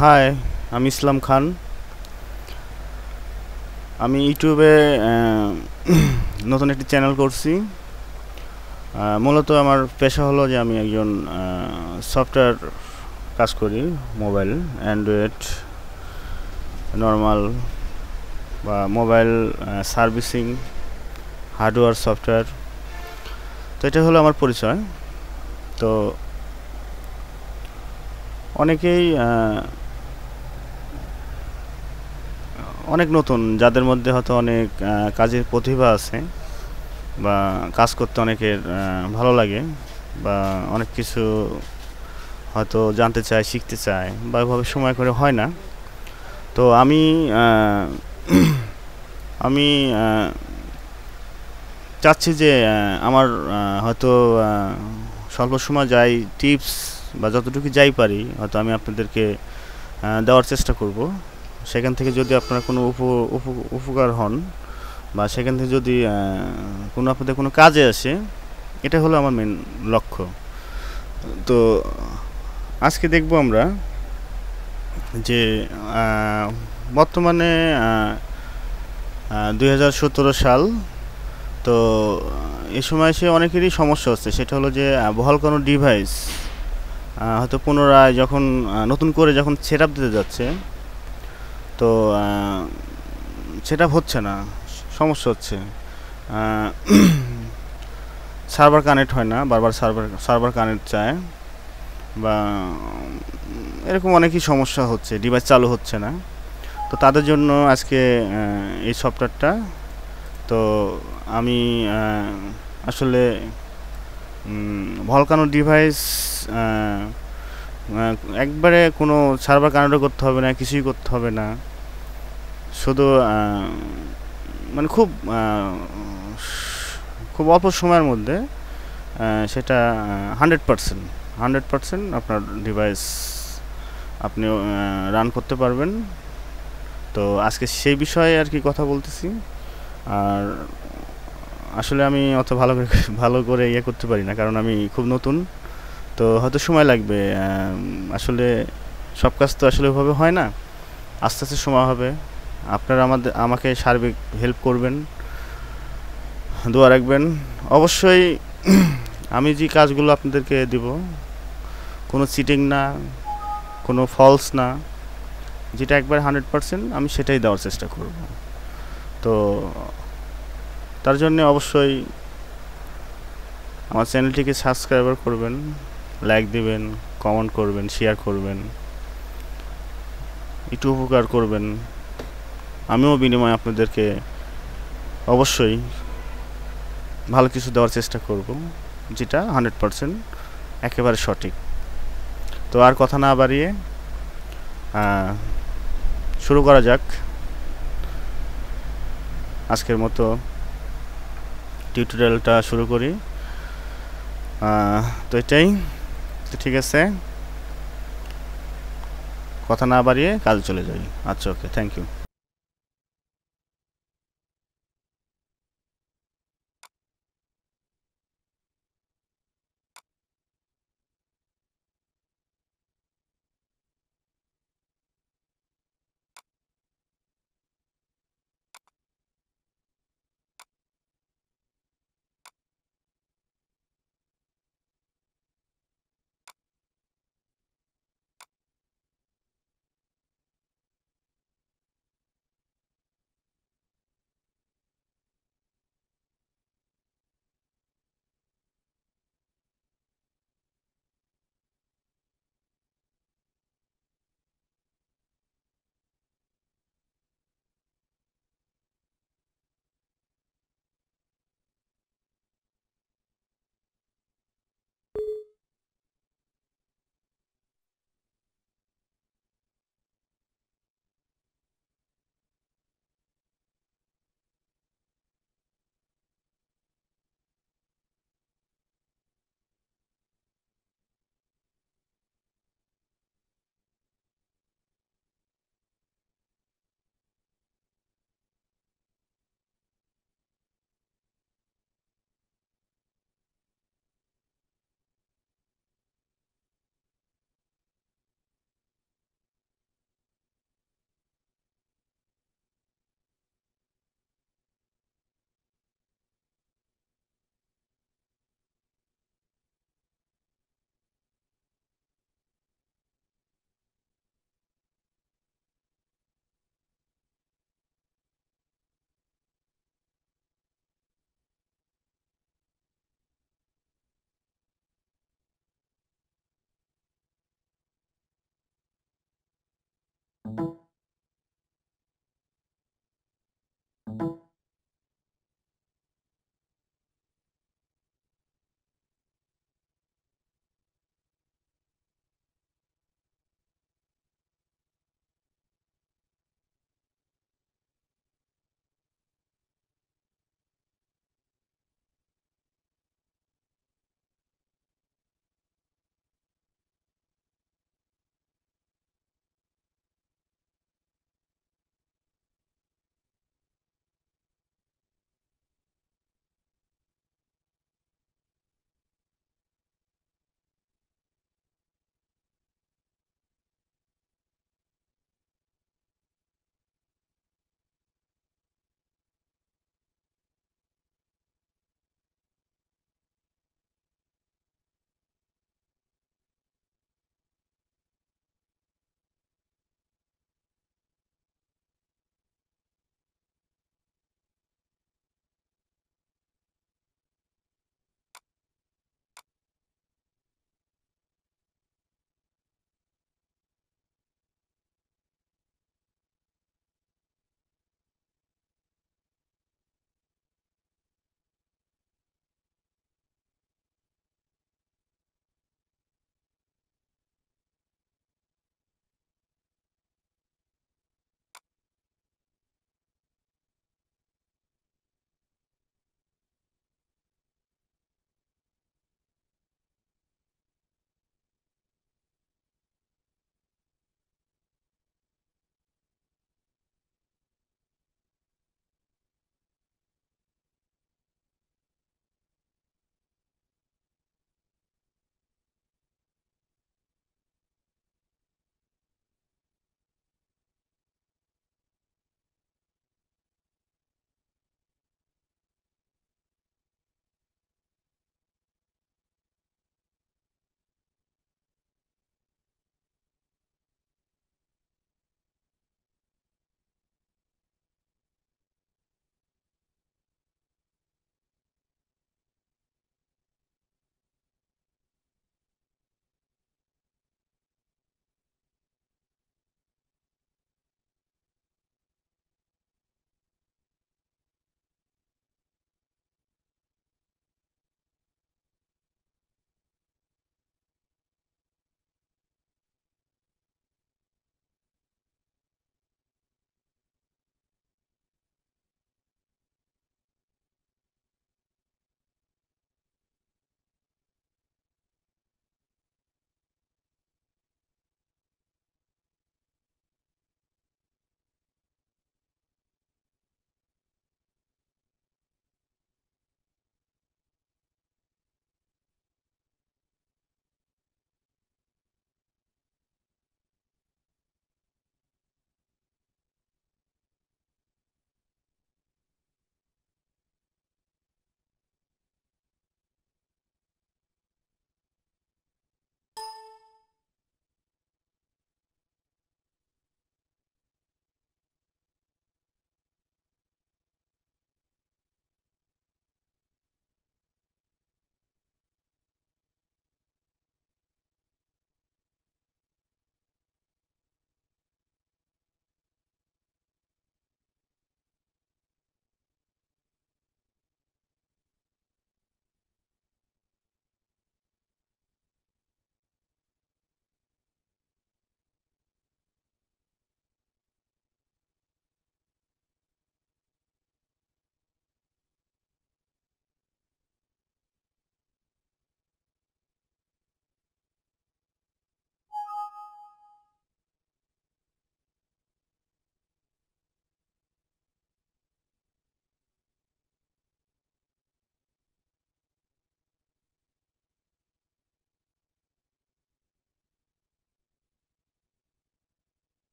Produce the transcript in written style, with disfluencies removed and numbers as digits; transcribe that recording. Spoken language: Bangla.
হাই, আমি ইসলাম খান। আমি ইউটিউবে নতুন একটি চ্যানেল করছি। মূলত আমার পেশা হলো যে আমি একজন সফটওয়্যার কাজ করি। মোবাইল, অ্যান্ড্রয়েড, নর্মাল বা মোবাইল সার্ভিসিং, হার্ডওয়্যার, সফটওয়্যার। তো এটা হলো আমার পরিচয়। তো অনেকেই অনেক নতুন, যাদের মধ্যে হয়তো অনেক কাজের প্রতিভা আছে বা কাজ করতে অনেকের ভালো লাগে বা অনেক কিছু হয়তো জানতে চায়, শিখতে চায় বা এভাবে সময় করে হয় না। তো আহ, আমি চাচ্ছি যে আমার হয়তো স্বল্প সময় যাই টিপস বা যতটুকু যাই পারি হয়তো আমি আপনাদেরকে দেওয়ার চেষ্টা করব। সেখান থেকে যদি আপনারা কোনো উপকার হন বা সেখান থেকে যদি কোনো আপনাদের কোনো কাজে আসে, এটা হলো আমার মেন লক্ষ্য। তো আজকে দেখব আমরা যে আহ, বর্তমানে 2017 সাল। তো এই সময় এসে অনেকেরই সমস্যা হচ্ছে, সেটা হলো যে বহাল কোনো ডিভাইস হয়তো পুনরায় যখন নতুন করে যখন সেট আপ দিতে যাচ্ছে, তো সেট আপ হচ্ছে না, সমস্যা হচ্ছে। সার্ভার কানেক্ট হয় না, বারবার সার্ভার কানেক্ট চায় বা এরকম অনেকই সমস্যা হচ্ছে, ডিভাইস চালু হচ্ছে না। তো তাদের জন্য আজকে এই সফটওয়্যারটা। তো আমি আসলে ভলকানো ডিভাইস একবারে কোনো সার্ভার কানেক্টও করতে হবে না, কিছুই করতে হবে না। শুধু মানে খুব অল্প সময়ের মধ্যে সেটা 100% 100% আপনার ডিভাইস আপনি রান করতে পারবেন। তো আজকে সেই বিষয়ে আর কি কথা বলতেছি। আর আসলে আমি অত ভালো করে ইয়ে করতে পারি না, কারণ আমি খুব নতুন। তো হয়তো সময় লাগবে। আসলে সব কাজ তো আসলে ওইভাবে হয় না, আস্তে আস্তে সময় হবে। আপনারা আমাকে সার্বিক হেল্প করবেন, দোয়া রাখবেন অবশ্যই। আমি যে কাজগুলো আপনাদেরকে দিব, কোনো চিটিং না, কোনো ফলস না, যেটা একবার 100% আমি সেটাই দেওয়ার চেষ্টা করব। তো তার জন্য অবশ্যই আমার চ্যানেলটিকে সাবস্ক্রাইবার করবেন, লাইক দিবেন, কমেন্ট করবেন, শেয়ার করবেন, একটু উপকার করবেন। আমিও বিনিময়ে আপনাদেরকে অবশ্যই ভালো কিছু দেওয়ার চেষ্টা করব, যেটা 100% একেবারে সঠিক। তো আর কথা না বাড়িয়ে শুরু করা যাক আজকের মতো টিউটোরিয়ালটা শুরু করি। তো এটাই। তো ঠিক আছে, কথা না বাড়িয়ে কাজে চলে যাই। আচ্ছা, ওকে, থ্যাংক ইউ।